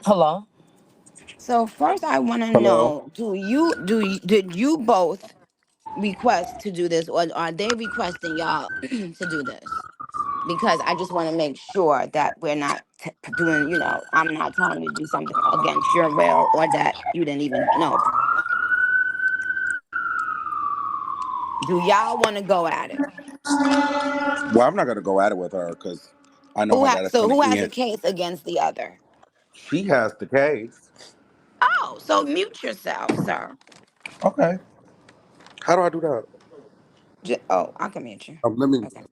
Hello. So first, I want to Hello. know: did you both request to do this, or are they requesting y'all to do this? Because I just want to make sure that we're not doing. I'm not telling you to do something against your will, or that you didn't even know. Do y'all want to go at it? Well, I'm not gonna go at it with her because I know how that's So gonna who has a end. case against the other? She has the case. Oh, so mute yourself, sir. Okay. How do I do that? Oh, I can mute you. Let me. Okay.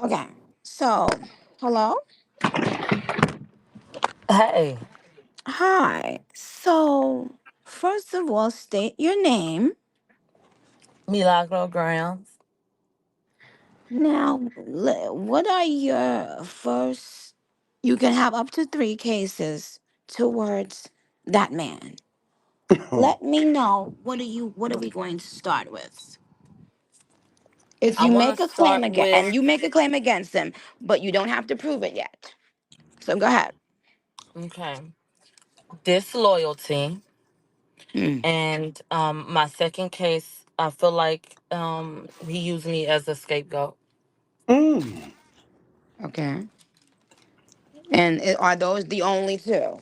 Okay. So, hello. Hey, Hi. So, first of all, state your name. Milagro Grams. Now, what are your first? You can have up to three cases towards that man. Let me know. What are we going to start with? If I you want to make a claim start again, and with you make a claim against him, but you don't have to prove it yet. So go ahead. okay disloyalty, Hmm. and my second case. I feel like he used me as a scapegoat. Mm. Okay. And are those the only two?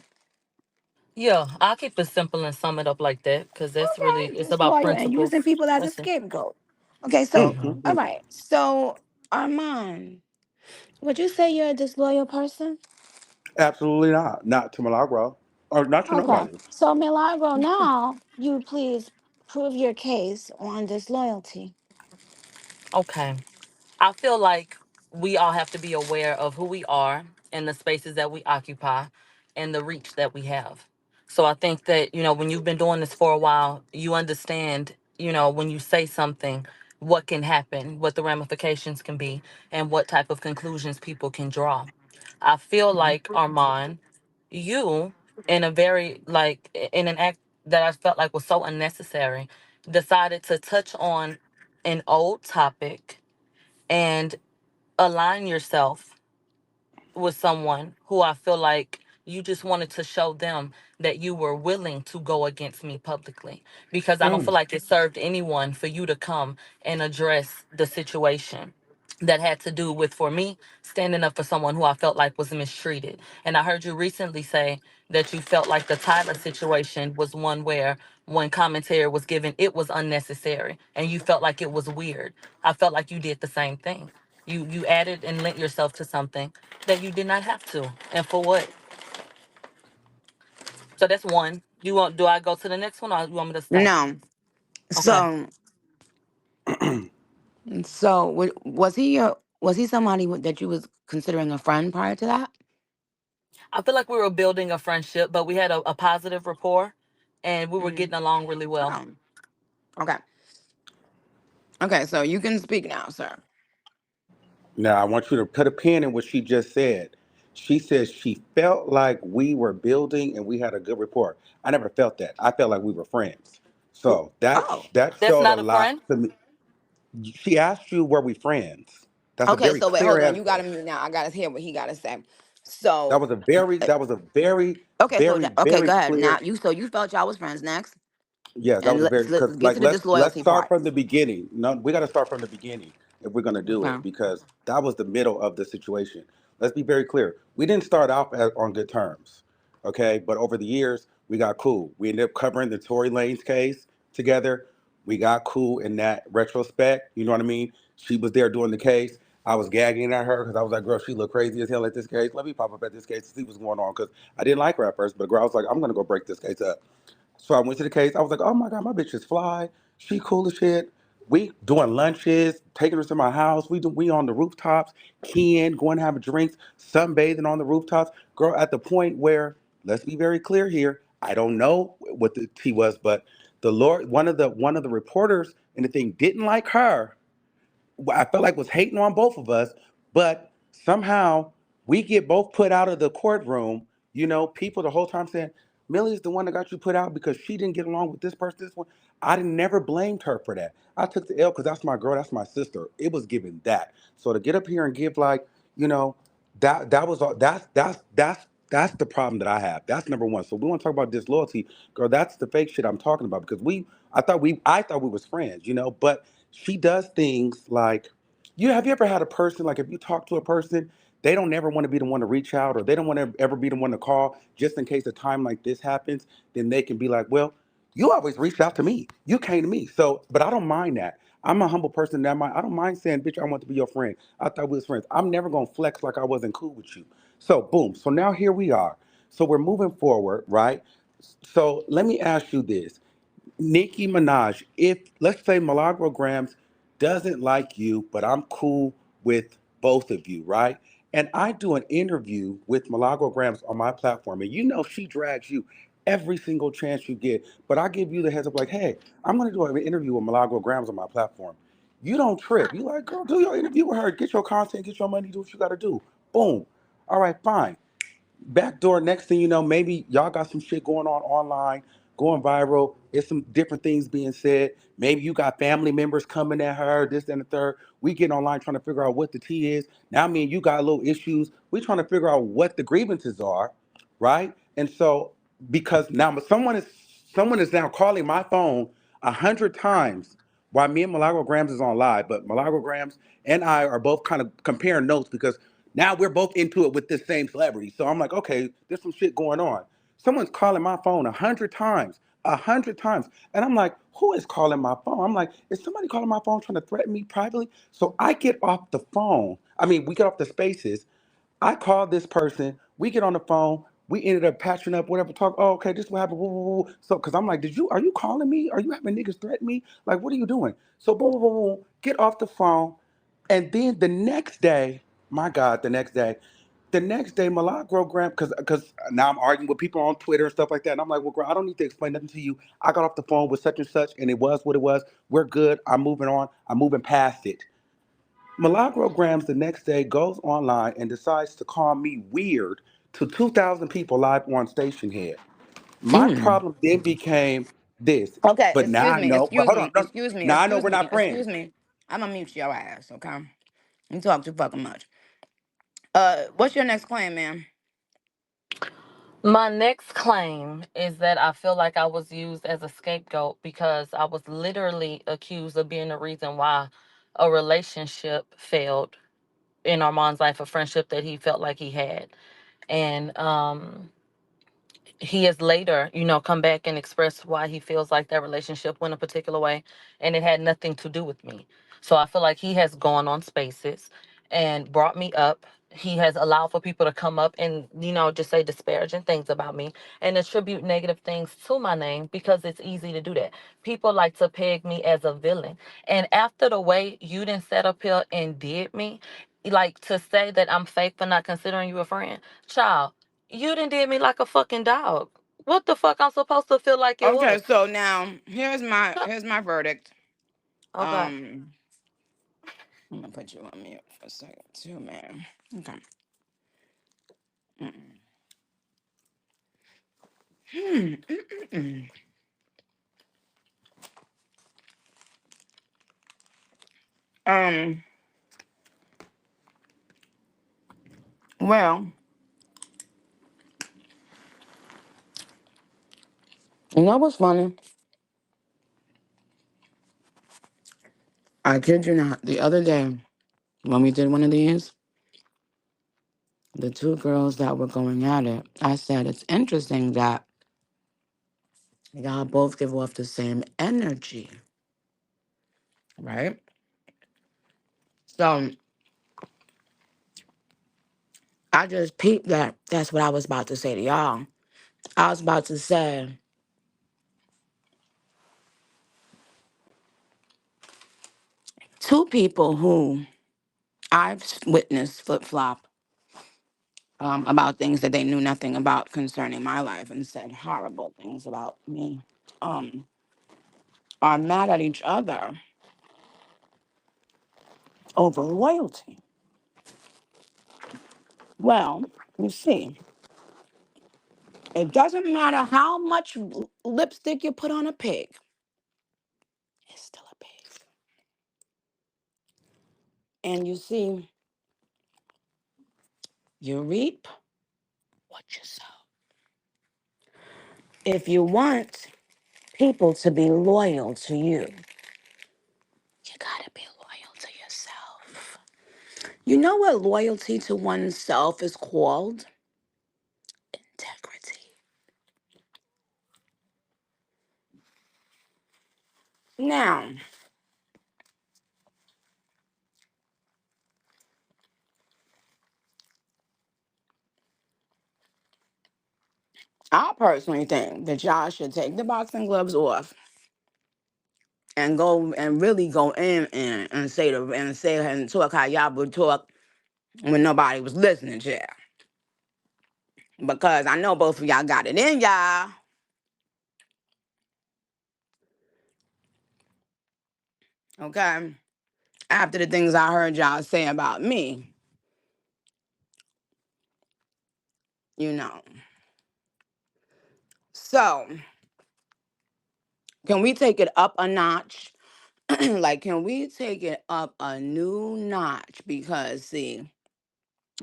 Yeah, I'll keep it simple and sum it up like that because that's really Okay. it's about Disloyal and using principles. people as a That's it. scapegoat. Okay. So, hmm all Mm-hmm. right. So, Armand, would you say you're a disloyal person? Absolutely not. Not to Milagro or not to Okay. nobody. So, Milagro, now you please prove your case on disloyalty. Okay. I feel like we all have to be aware of who we are and the spaces that we occupy and the reach that we have. So I think that, when you've been doing this for a while, you understand, when you say something, what can happen, what the ramifications can be, and what type of conclusions people can draw. I feel Mhm. like, Armand, you, in a very, like, in an act that I felt like was so unnecessary, decided to touch on an old topic and align yourself with someone who I feel like you just wanted to show them that you were willing to go against me publicly, because I don't feel Mm. like it served anyone for you to come and address the situation that had to do with, for me, standing up for someone who I felt like was mistreated. And I heard you recently say that you felt like the Tyler situation was one where, when commentary was given, it was unnecessary and you felt like it was weird. I felt like you did the same thing. You added and lent yourself to something that you did not have to. And for what? So that's one. Do I go to the next one or you want me to stop? No. Okay. So, was he somebody that you was considering a friend prior to that? I feel like we were building a friendship, but we had a positive rapport and we were Mm. getting along really well. Oh, okay. Okay, so you can speak now, sir. Now I want you to put a pin in what she just said. She says she felt like we were building and we had a good rapport. I never felt that. I felt like we were friends. Ooh, So that oh, that That's showed a not a lot friend? to me. She asked you, were we friends? That's a okay. very So wait, clear hold on. You got to answer. mute now. I got to hear what he got to say. That So, was a very, uh, that was a very, okay, very, okay, very go ahead. clear. Now you felt y'all was friends next, Yes, that and was a very let's because get like to the let's disloyalty start part. from the beginning. No, we got to start from the beginning if we're gonna do it Okay. because that was the middle of the situation. Let's be very clear. We didn't start off on good terms, okay? But over the years, we got cool. We ended up covering the Tory Lanez case together. We got cool in that retrospect. You know what I mean? She was there doing the case. I was gagging at her because I was like, "Girl, she looked crazy as hell at this case. Let me pop up at this case to see what's going on." Because I didn't like her at first, but girl, I was like, "I'm gonna go break this case up." So I went to the case. I was like, oh my God, my bitch is fly. She cool as shit. We doing lunches, taking her to my house. We on the rooftops, keying, going to have drinks, sunbathing on the rooftops. Girl, at the point where, let's be very clear here, I don't know what the tea was, but the Lord, one of the reporters and the thing didn't like her. I felt like was hating on both of us, but somehow we get both put out of the courtroom. People the whole time saying, Millie's the one that got you put out because she didn't get along with this person, this one. I didn't never blamed her for that. I took the L because that's my girl, that's my sister. It was given that. So to get up here and give like, you know, that was all That's the problem that I have. That's number one. So we want to talk about disloyalty, girl. That's the fake shit I'm talking about because I thought we was friends, but she does things like, have you ever had a person like if you talk to a person, they don't ever want to be the one to reach out or they don't want to ever be the one to call just in case a time like this happens. Then they can be like, well, you always reached out to me. You came to me. So, but I don't mind that. I'm a humble person. I don't mind saying, bitch, I want to be your friend. I thought we was friends. I'm never gonna flex like I wasn't cool with you. So boom. So now here we are. So we're moving forward, right? So let me ask you this. Nicki Minaj, if let's say Milagro doesn't like you, but I'm cool with both of you, right? And I do an interview with Milagro on my platform, and she drags you every single chance you get. But I give you the heads up, like, hey, I'm gonna do an interview with Milagro on my platform. You don't trip. You like, girl, do your interview with her, get your content, get your money, do what you gotta do. Boom. All right, fine. Backdoor, next thing you know, maybe y'all got some shit going on online, going viral. It's some different things being said. Maybe you got family members coming at her, this and the third. We get online trying to figure out what the tea is. Now, I mean, you got little issues. We trying to figure out what the grievances are, right? And so, because now someone is now calling my phone 100 times while me and Milagro is on live, but Milagro and I are both kind of comparing notes because now we're both into it with this same celebrity. So I'm like, okay, there's some shit going on. Someone's calling my phone 100 times, 100 times. And I'm like, who is calling my phone? I'm like, is somebody calling my phone trying to threaten me privately? So I get off the phone. I mean, we get off the spaces. I called this person. We get on the phone. We ended up patching up, whatever. Talk. Oh, okay. This is what happened. Woo, woo, woo. So, because I'm like, are you calling me? Are you having niggas threaten me? Like, what are you doing? So, boom, boom, boom, boom. Get off the phone. And then the next day, my God, the next day, Milagro because now I'm arguing with people on Twitter and stuff like that. And I'm like, well, girl, I don't need to explain nothing to you. I got off the phone with such and such, and it was what it was. We're good. I'm moving on. I'm moving past it. Milagro the next day goes online and decides to call me weird to 2,000 people live on Station Head. My Mm. problem then became this, Okay, but now I know. But hold on, no, now I know we're not excuse friends. me. I'm gonna mute your ass, okay? You talk too fucking much. What's your next claim, ma'am? My next claim is that I feel like I was used as a scapegoat because I was literally accused of being the reason why a relationship failed in Armand's life, a friendship that he felt like he had. And he has later, come back and expressed why he feels like that relationship went a particular way, and it had nothing to do with me. So I feel like he has gone on spaces and brought me up. He has allowed for people to come up and, just say disparaging things about me and attribute negative things to my name because it's easy to do that. People like to peg me as a villain. And after the way you didn't set up here and did me, like to say that I'm fake for not considering you a friend, child, you done did me like a fucking dog. What the fuck I'm supposed to feel like it Okay, was? so now here's my verdict. Okay. Um, I'm gonna put you on mute for a second too, man. Okay. Mm-mm. Hmm, mm-mm. Um, well, you know what's funny? I kid you not. The other day, when we did one of these, the two girls that were going at it, I said it's interesting that y'all both give off the same energy, right? So I just peeped that. That's what I was about to say to y'all. I was about to say two people who I've witnessed flip flop about things that they knew nothing about concerning my life and said horrible things about me um, are mad at each other over loyalty. Well, you see, it doesn't matter how much lipstick you put on a pig, it's still a pig. And you see, you reap what you sow. If you want people to be loyal to you, you gotta be loyal to yourself. You know what loyalty to oneself is called? Integrity. Now, I personally think that y'all should take the boxing gloves off and go and really go and say and talk how y'all would talk when nobody was listening to you. Because I know both of y'all got it in y'all. Okay. After the things I heard y'all say about me, you know. So, can we take it up a notch? Like, can we take it up a new notch? Because, see,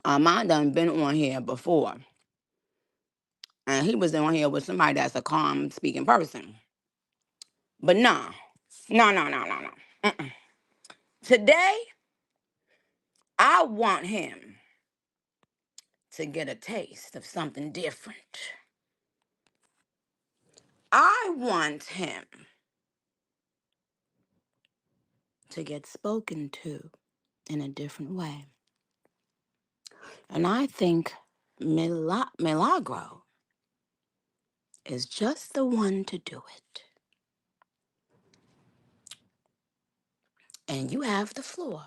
Armand done been on here before. And he was on here with somebody that's a calm speaking person. But no, no, no, no, no, no. Mm-mm. Today, I want him to get a taste of something different. I want him to get spoken to in a different way. And I think Milagro is just the one to do it. And you have the floor.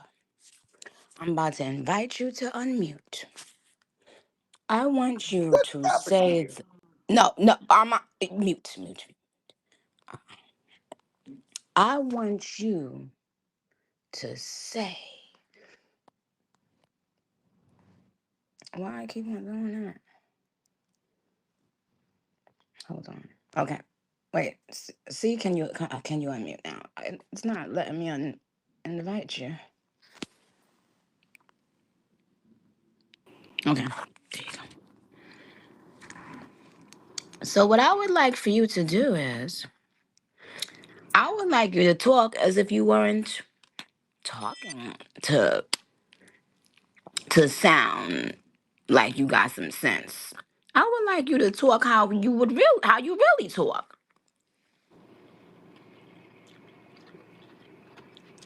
I'm about to invite you to unmute. I want you What to happened say, here? no, no, I'm mute, mute. I want you to say, why I keep on doing that? Hold on. Okay. Wait. See, can you unmute now? It's not letting me invite you. Okay. There you go. So what I would like for you to do is, I would like you to talk as if you weren't talking to sound like you got some sense. I would like you to talk how you really talk,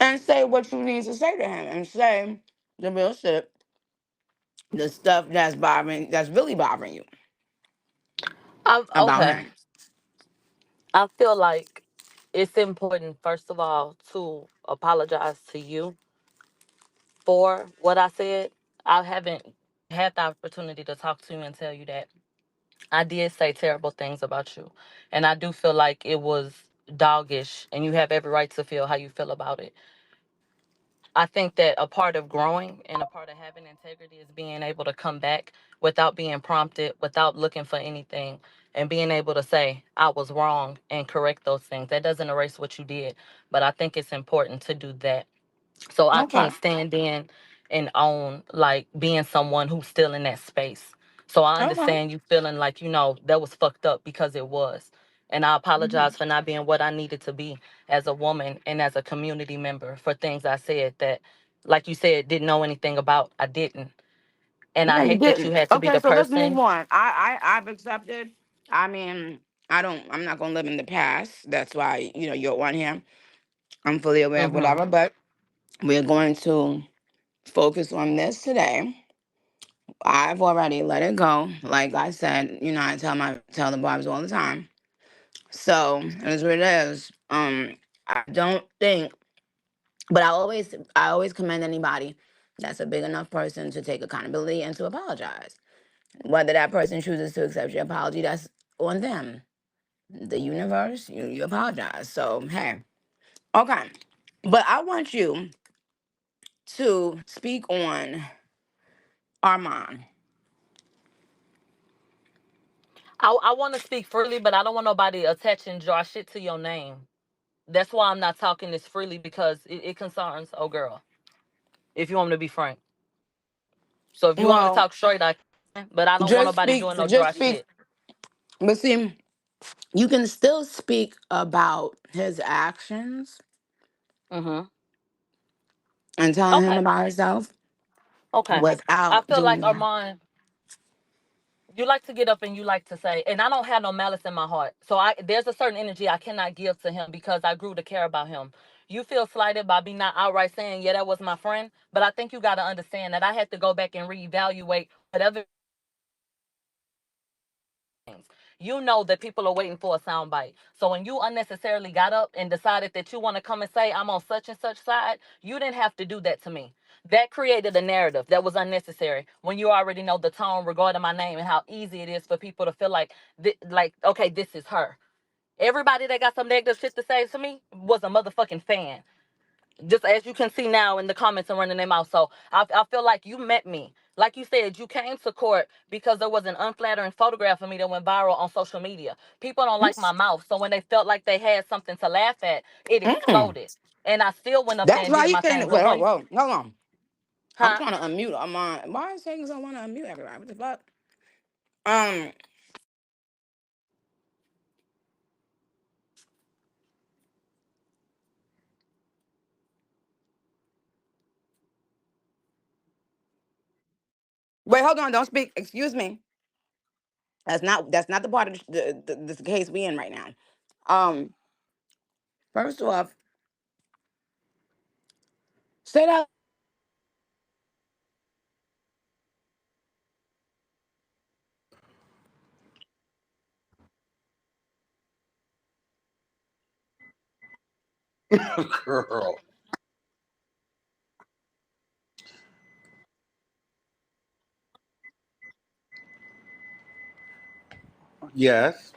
and say what you need to say to him, and say the real shit, the stuff that's really bothering you about Okay. him. I feel like it's important, first of all, to apologize to you for what I said. I haven't had the opportunity to talk to you and tell you that I did say terrible things about you. And I do feel like it was doggish, and you have every right to feel how you feel about it. I think that a part of growing and a part of having integrity is being able to come back without being prompted, without looking for anything, and being able to say, I was wrong and correct those things. That doesn't erase what you did, but I think it's important to do that. So I Okay. can't stand in and own like being someone who's still in that space. So I Okay. understand you feeling like, that was fucked up because it was. And I Hmm. apologize for not being what I needed to be as a woman and as a community member for things I said that, like you said, didn't know anything about. I didn't. And I Yeah, you hate that you didn't. had to be Okay, the so let's move person. on. I've accepted. I mean, I'm not gonna live in the past. That's why, you're on here. I'm fully aware of Mm-hmm. whatever, but we're going to focus on this today. I've already let it go. Like I said, I tell the barbs all the time. So it is what it is. I don't think, but I always commend anybody that's a big enough person to take accountability and to apologize. Whether that person chooses to accept your apology, that's on them. The universe, you apologize. So hey, okay. But I want you to speak on Armon. I want to speak freely, but I don't want nobody attaching draw shit to your name. That's why I'm not talking this freely, because it concerns oh girl. If you want me to be frank. So if you want me to Well, talk straight, I can. but I don't want Just nobody speak. doing no dry Just speak. shit. But see, you can still speak about his actions Mhm. and telling him Okay. about himself Okay. I without feel like doing that. Armand, you like to get up and you like to say, and I don't have no malice in my heart. So I there's a certain energy I cannot give to him because I grew to care about him. You feel slighted by me not outright saying, yeah, that was my friend. But I think you gotta understand that I had to go back and reevaluate whatever things. You know that people are waiting for a soundbite. So when you unnecessarily got up and decided that you want to come and say I'm on such and such side, you didn't have to do that to me. That created a narrative that was unnecessary when you already know the tone regarding my name and how easy it is for people to feel like, okay, this is her. Everybody that got some negative shit to say to me was a motherfucking fan, just as you can see now in the comments and running their mouth. So I feel like you met me. Like you said, you came to court because there was an unflattering photograph of me that went viral on social media. People don't like my mouth. So when they felt like they had something to laugh at, it Mm. exploded. And I still went up there That's and why did you my thing. can't. But Wait, hold, when, hold on. I'm huh? trying to unmute. I'm on. Why is things I want to unmute everybody? What the fuck? Um. Wait, hold on. Don't speak. Excuse me. That's not the part of the case we in right now. Um. First off, say that. Girl. Yes.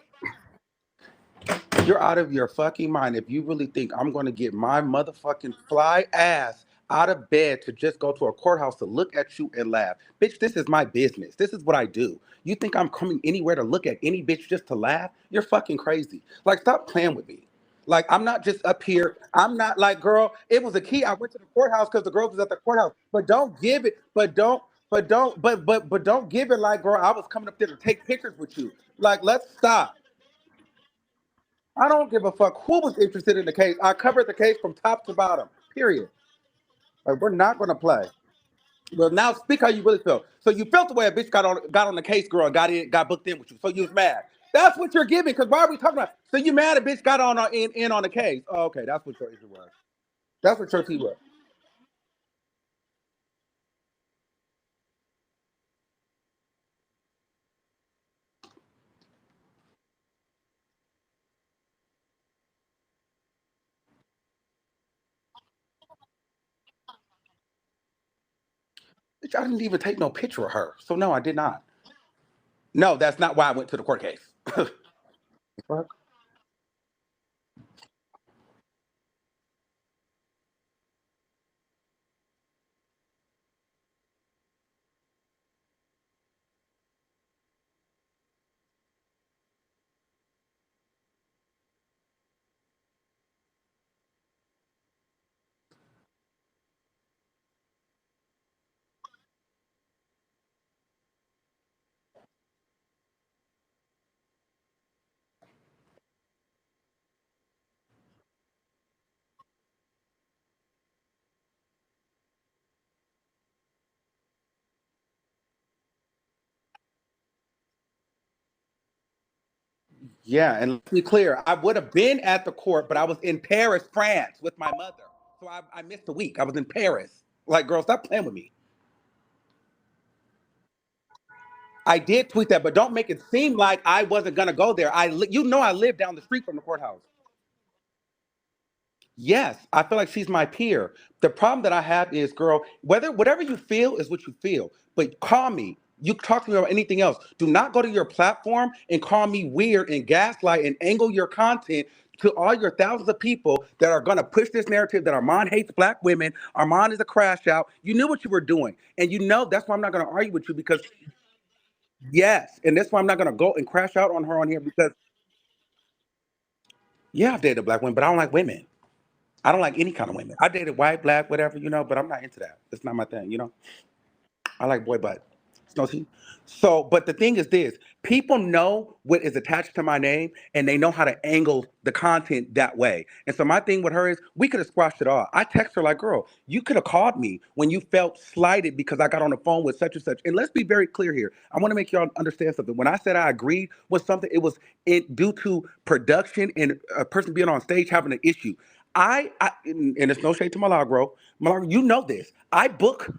You're out of your fucking mind if you really think I'm going to get my motherfucking fly ass out of bed to just go to a courthouse to look at you and laugh. Bitch, this is my business. This is what I do. You think I'm coming anywhere to look at any bitch just to laugh? You're fucking crazy. Like, stop playing with me. Like, I'm not just up here. I'm not like, girl, it was a key. I went to the courthouse because the girls was at the courthouse. But don't give it, but don't give it like, girl, I was coming up there to take pictures with you. Like, let's stop. I don't give a fuck who was interested in the case. I covered the case from top to bottom. Period. Like, we're not gonna play. Well, now speak how you really feel. So you felt the way a bitch got on the case, girl, and got booked in with you. So you was mad. That's what you're giving. Because why are we talking about? So you mad a bitch got on in on the case? Oh, okay, that's what your issue was. That's what your tea was. Bitch, I didn't even take no picture of her. So no, I did not. No, that's not why I went to the court case. Fuck. Yeah, and let's be clear, I would have been at the court, but I was in Paris, France with my mother. So I missed a week. I was in Paris. Like, girl, stop playing with me. I did tweet that, but don't make it seem like I wasn't gonna go there. You know, I live down the street from the courthouse. Yes, I feel like she's my peer. The problem that I have is, girl, whatever you feel is what you feel. But call me. You talk to me about anything else. Do not go to your platform and call me weird and gaslight and angle your content to all your thousands of people that are gonna push this narrative that Armand hates black women, Armand is a crash out. You knew what you were doing. And you know that's why I'm not gonna argue with you because yes, and that's why I'm not gonna go and crash out on her on here because yeah, I've dated a black woman, but I don't like women. I don't like any kind of women. I dated white, black, whatever, but I'm not into that. It's not my thing. I like boy butt. No, see. So, but the thing is this: people know what is attached to my name, and they know how to angle the content that way. And so, my thing with her is, we could have squashed it all. I text her like, "Girl, you could have called me when you felt slighted because I got on the phone with such and such." And let's be very clear here. I want to make y'all understand something. When I said I agreed with something, it was due to production and a person being on stage having an issue. And it's no shade to Milagro. Milagro, you know this. I book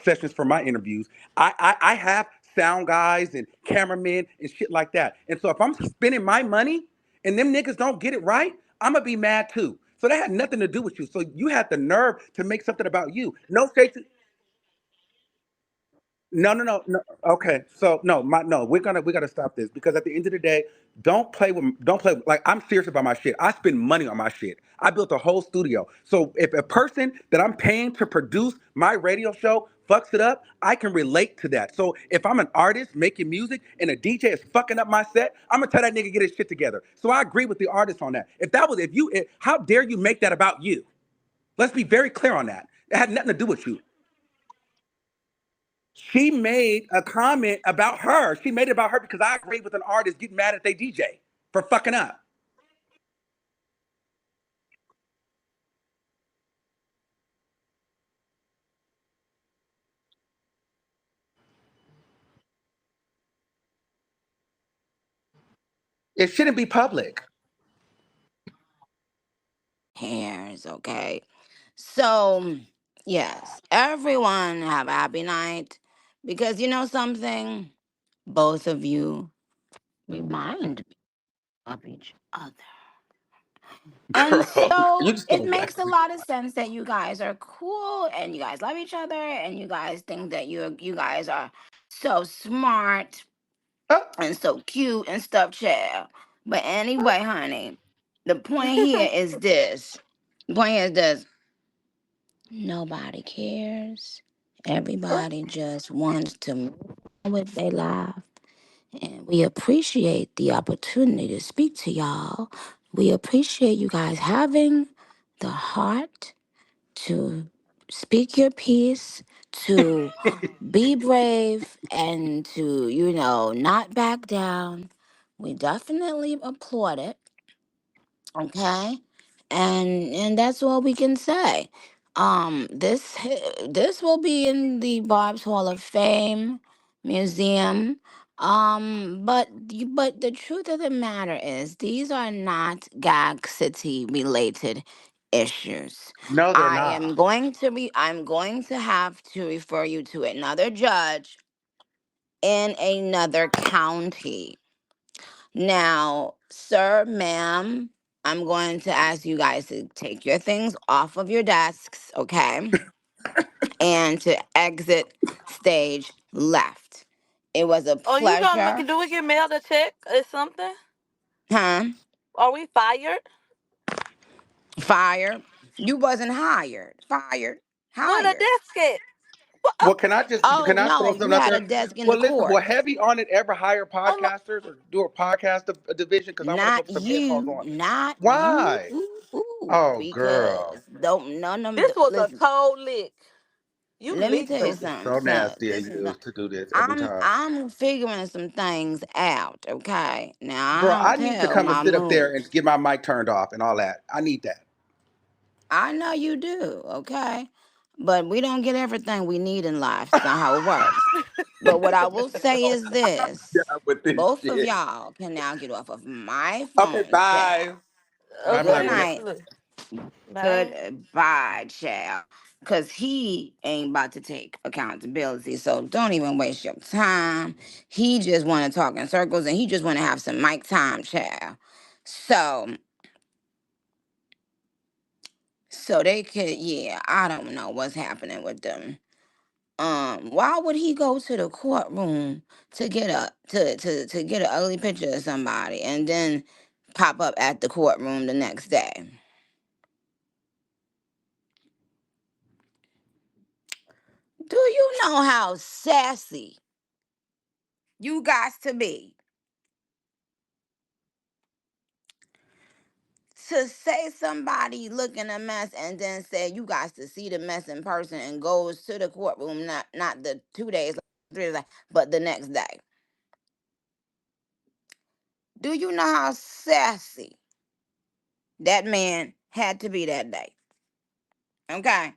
sessions for my interviews. I have sound guys and cameramen and shit like that. And so if I'm spending my money and them niggas don't get it right, I'm gonna be mad too. So that had nothing to do with you. So you had the nerve to make something about you. No shade to no, no, no, no. Okay, so no. We gotta stop this because at the end of the day, don't play with, like I'm serious about my shit. I spend money on my shit. I built a whole studio. So if a person that I'm paying to produce my radio show fucks it up, I can relate to that. So if I'm an artist making music and a DJ is fucking up my set, I'm gonna tell that nigga get his shit together. So I agree with the artist on that. How dare you make that about you? Let's be very clear on that. It had nothing to do with you. She made a comment about her. She made it about her because I agree with an artist getting mad at their DJ for fucking up. It shouldn't be public. Hairs, okay? So, yes, everyone have a happy night because you know something? Both of you remind me of each other. And Girl, so you just it gonna makes wax a me. lot of sense that you guys are cool and you guys love each other and you guys think that you guys are so smart Oh, and so cute and stuff, child. But anyway, honey, the point here is this. The point here is this. Nobody cares. oh. Everybody just wants to move on with their life. And we appreciate the opportunity to speak to y'all. We appreciate you guys having the heart to speak your piece, to be brave, and to, not back down. We definitely applaud it. Okay, and that's what we can say. This will be in the Barb's Hall of Fame museum. But the truth of the matter is these are not Gag City related issues. No, they're not. I'm going to have to refer you to another judge in another county. Now, sir, ma'am, I'm going to ask you guys to take your things off of your desks, okay? And to exit stage left. It was a Are you gonna pleasure. do we get mailed a check or something? Huh? Are we fired? Fired. You wasn't hired. Fired. What a Hired. desk at? What? Well, can Oh, I throw no, something you out had a there? desk in the Well, listen, will court. Heavy on it ever hire Oh my! podcasters or do a podcast division? Because I want to Not put some headphones you. on. Not you. Why? Ooh, ooh, Oh, girl. because don't none of them. This was a Listen, cold lick. You let me licked tell you them. It's something, so sir. nasty of This is you not. to do this every I'm time. I'm figuring some things out. Okay, now Girl, I don't I need to tell come and my sit up there and moves. get my mic turned off and all that. I need that. I know you do. Okay, but we don't get everything we need in life. It's not how it works. But what I will say Oh, is this: yeah, with this both of shit. y'all can now get off of my Okay, phone, bye. child. Bye, Good Okay, Milagro. night. Leslie. Bye. Goodbye, child. Cause he ain't about to take accountability. So don't even waste your time. He just wanna talk in circles and he just wanna have some mic time, child. So they could, yeah, I don't know what's happening with them. Why would he go to the courtroom to get to get an ugly picture of somebody and then pop up at the courtroom the next day? Do you know how sassy you got to be to say somebody looking a mess and then say you got to see the mess in person and goes to the courtroom not the 2 days but the next day. Do you know how sassy that man had to be that day? Okay.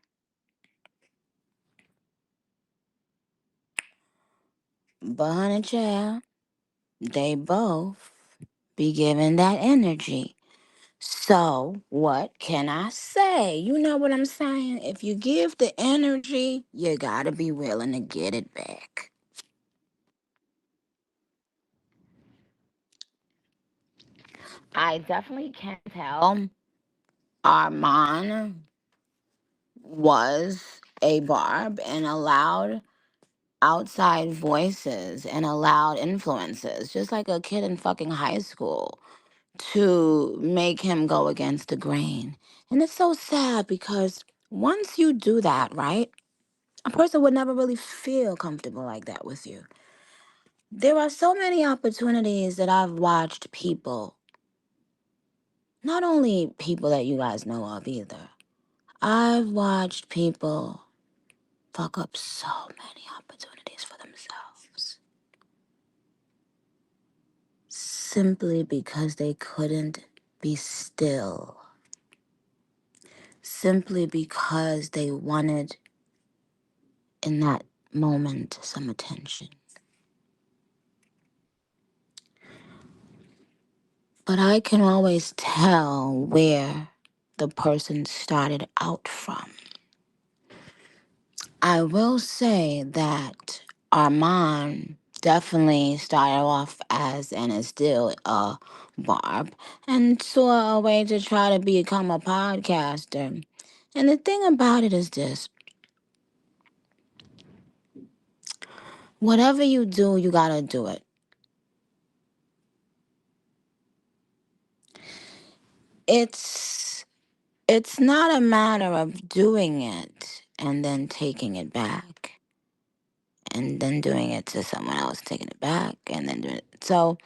But honey child, they both be giving that energy. So what can I say? You know what I'm saying? If you give the energy, you gotta be willing to get it back. I definitely can tell Armon was a barb and allowed outside voices and allowed influences, just like a kid in fucking high school, to make him go against the grain. And it's so sad because once you do that, right, a person would never really feel comfortable like that with you. There are so many opportunities that I've watched people, not only people that you guys know of either, I've watched people fuck up so many opportunities for themselves simply because they couldn't be still, simply because they wanted in that moment some attention. But I can always tell where the person started out from. I will say that Armand definitely started off as and is still a barb and saw a way to try to become a podcaster. And the thing about it is this: whatever you do, you gotta do it. It's it's not a matter of doing it and then taking it back and then doing it to someone else, taking it back and then doing it. So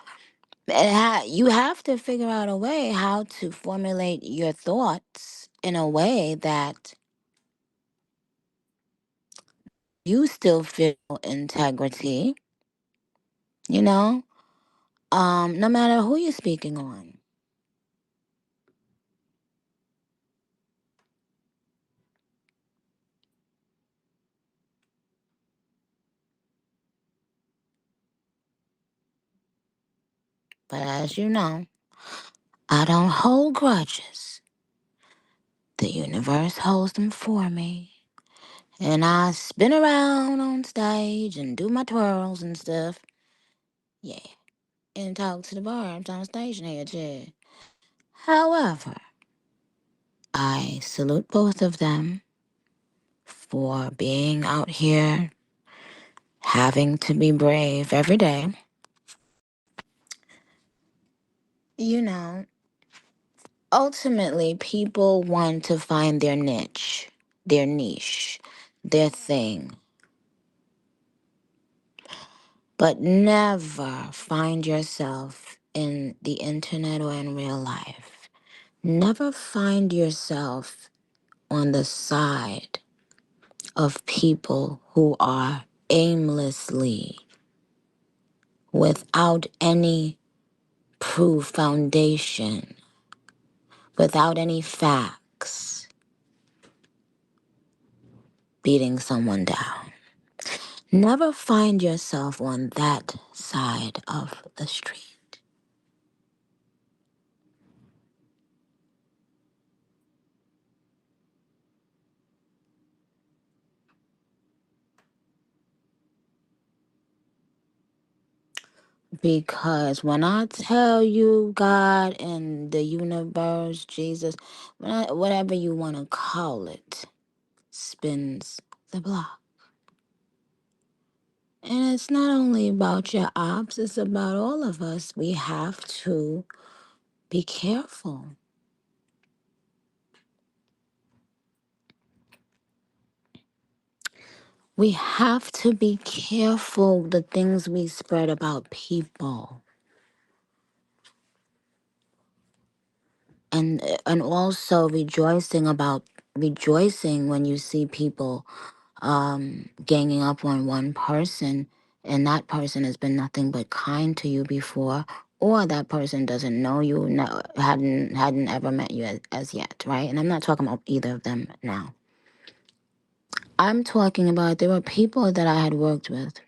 you have to figure out a way how to formulate your thoughts in a way that you still feel integrity, you know, no matter who you're speaking on. But as you know, I don't hold grudges. The universe holds them for me. And I spin around on stage and do my twirls and stuff. Yeah. And talk to the barbs on stage here, too. However, I salute both of them for being out here, having to be brave every day. You know, ultimately, people want to find their niche, their thing, but never find yourself in the internet or in real life. Never find yourself on the side of people who are aimlessly, without any proof, foundation, without any facts, beating someone down. Never find yourself on that side of the street. Because when I tell you God and the universe, Jesus, whatever you want to call it, spins the block. And it's not only about your ops, it's about all of us. We have to be careful. We have to be careful the things we spread about people. And also rejoicing when you see people ganging up on one person and that person has been nothing but kind to you before, or that person doesn't know you, no, hadn't ever met you as yet, right? And I'm not talking about either of them now. I'm talking about there were people that I had worked with